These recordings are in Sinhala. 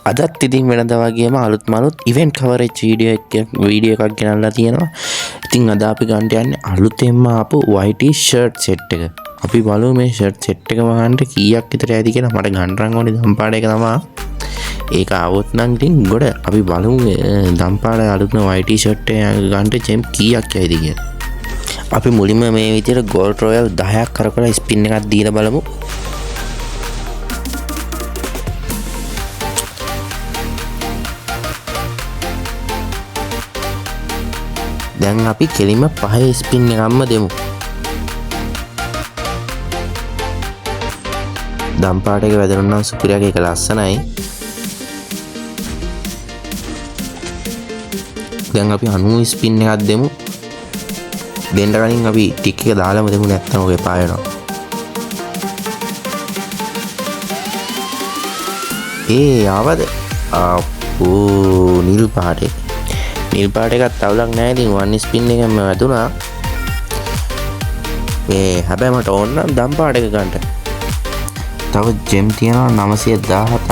අදත් ඉතින් වෙනද වගේම අලුත් ඉවෙන්ට් කවරේජ් වීඩියෝ එකක් ගෙනල්ලා තියෙනවා. ඉතින් අද අපි ගන්න යන්නේ අලුතෙන්ම ආපු YT ෂර්ට් සෙට් එක. අපි බලමු මේ ෂර්ට් සෙට් එක වහන්න කීයක් විතර ඇති කියලා. මට ගන්න ඕනේ දම්පාඩ එක තමයි. ඒක આવොත් නම් ඉතින් ගොඩ අපි බලමු දම්පාඩ අලුත්ම YT ෂර්ට් එක ගන්න ජෙම් කීයක් ඇයිද කියලා. අපි මුලින්ම මේ විදිහට ගෝල්ඩ් රොයල් 10ක් කරකලා ස්පින් එකක් දීලා බලමු. දැන් අපි කෙලින්ම පහේ ස්පින් එකක්ම දෙමු. දම්පාට එක වැදෙනවා නම් සුපිරියගේ එක ලස්සනයි. දැන් අපි 90 ස්පින් එකක් දෙමු. දෙන්න කලින් අපි ටික් එක දාලාම දෙමු නැත්නම් ඔගේ පායනවා. ආවද? නිල් පාටේ. නිල් පාට එකත් අවුලක් නැහැ. ඉතින් වන් ස්පින් එකම වැදුනා. මේ හැබැයි මට ඕන නම් දම් පාට එක ගන්න. තව ජෙම් තියෙනවා 917ක්.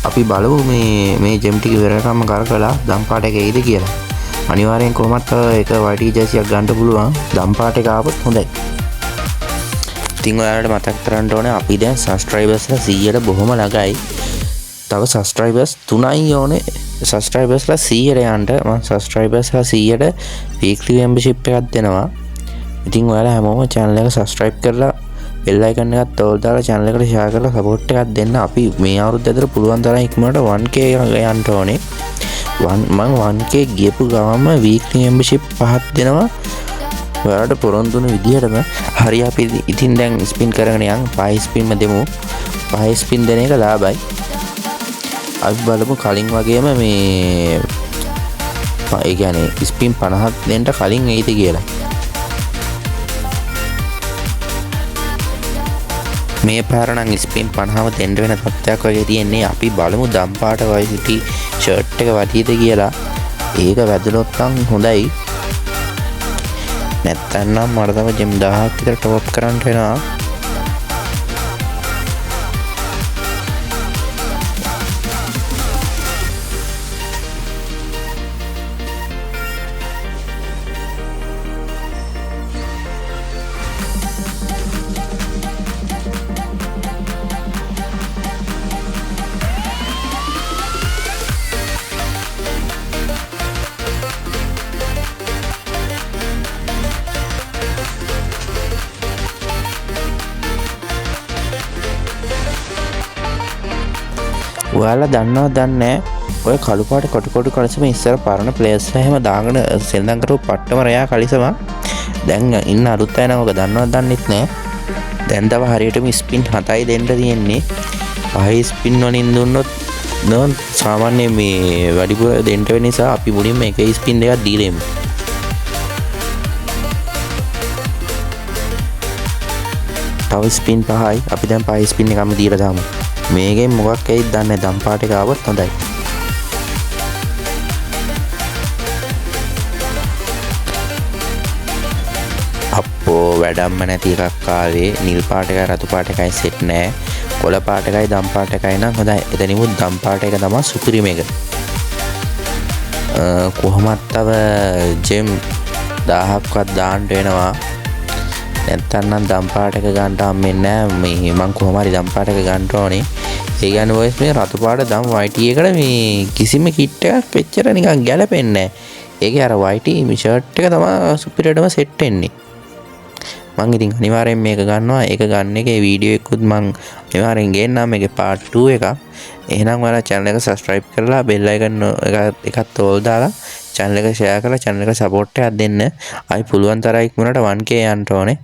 අපි බලමු මේ ජෙම් ටික ඉවරකම කරකලා දම් පාට එක එයිද කියලා. අනිවාර්යෙන් කොහොමත් එක YT ජර්සියක් ගන්න පුළුවන්. දම් පාට එක ආවොත් හොඳයි. ඉතින් ඔයාලට මතක් කරන්න ඕනේ අපි දැන් සබ්ස්ක්‍රයිබර්ස්ලා 100ට බොහොම ළඟයි. තව සබස්ක්‍රයිබර්ස් 3යි ඕනේ. සබස්ක්‍රයිබර්ස්ලා 100ට යන්න මම සබස්ක්‍රයිබර්ස්ලා 100ට වීක්ලි මෙම්බර්ෂිප් එකක් දෙනවා. ඉතින් ඔයාලා හැමෝම channel එක subscribe කරලා bell icon එකත් තෝල් දාලා channel එකට share කරලා support එකක් දෙන්න. අපි මේ අවුරුද්ද ඇතුළත පුළුවන් තරම් ඉක්මනට 1k යන්න ඕනේ. මම 1k ගියපු ගමන්ම වීක්ලි මෙම්බර්ෂිප් 5ක් දෙනවා. ඔයාලට පොරොන්දු වෙන විදිහටම හරි අපි ඉතින් දැන් ස්පින් කරගෙන යන් 5 ස්පින්ම දෙමු. 5 ස්පින් දෙන එක ලාභයි. අපි බලමු කලින් වගේම මේ ඒ කියන්නේ ස්පින් 50ක් දෙන්න කලින් එයිද කියලා. මේ පාර නම් ස්පින් 50ම දෙන්න වෙන තත්ත්වයක් වගේ තියෙන්නේ. අපි බලමු දම්පාට YT ෂර්ට් එක වටියද කියලා. ඒක වැදුනොත් නම් හොඳයි. නැත්තම් මට තව ජෙම් 1000ක් විතර ටොප් කරන්න වෙනවා. ඔයාලා දන්නවද දන්නේ ඔය කළු පාට කොටු කලිසම ඉස්සර පරණ ප්ලේයර්ස්ලා එහෙම දාගෙන සෙල්ලම් කරපු පට්ටම රයා කලිසම දැන් ඉන්න අලුත් අය නම් ඔක දන්නවද දන්නෙත් නෑ. දැන් තව හරියටම ස්පින් 7යි දෙන්න තියෙන්නේ. 5 ස්පින් වලින් දුන්නොත් නෝන් සාමාන්‍ය මේ වැඩිපුර දෙන්න වෙන නිසා අපි මුලින්ම එක ස්පින් එකක් දීලා එමු. තව ස්පින් 5යි. අපි දැන් 5 ස්පින් එකක්ම දීලා දාමු. මේකෙන් මොකක් ඇයිද දන්නේ දම් පාට එක ආවොත් හොඳයි. අප්පෝ වැඩක්ම නැති එකක් ආවේ. නිල් පාට එකයි රතු පාට එකයි සෙට් නෑ. කොළ පාට එකයි දම් පාට එකයි නම් හොඳයි. එතනිමුත් දම් පාට එක තමයි සුපිරිම එක. කොහොමත් තව ජෙම් 1000ක්වත් දාන්න වෙනවා. නැත්තම් නම් දම් පාට එක ගන්න හම්බෙන්නේ නෑ. මේ මං කොහොම හරි දම් පාට එක ගන්න ඕනේ. ඒ කියන්නේ වොයිස් මේ රතු පාට දම් YT එකට මේ කිසිම කිට් එකක් වෙච්චර නිකන් ගැලපෙන්නේ නෑ. ඒකේ අර YT මේ ෂර්ට් එක තමයි සුපිරියටම සෙට් වෙන්නේ. මං ඉතින් අනිවාර්යෙන් මේක ගන්නවා. ඒක ගන්න එකේ වීඩියෝ එකකුත් මං අනිවාර්යෙන් ගේන්නම්. මේකේ part 2 එකක්. එහෙනම් ඔයාලා channel එක subscribe කරලා bell icon එකත් තෝල් දාලා channel එක share කරලා channel එක support එකක් දෙන්න. අපි පුළුවන් තරම් ඉක්මනට 1k යන්න ඕනේ.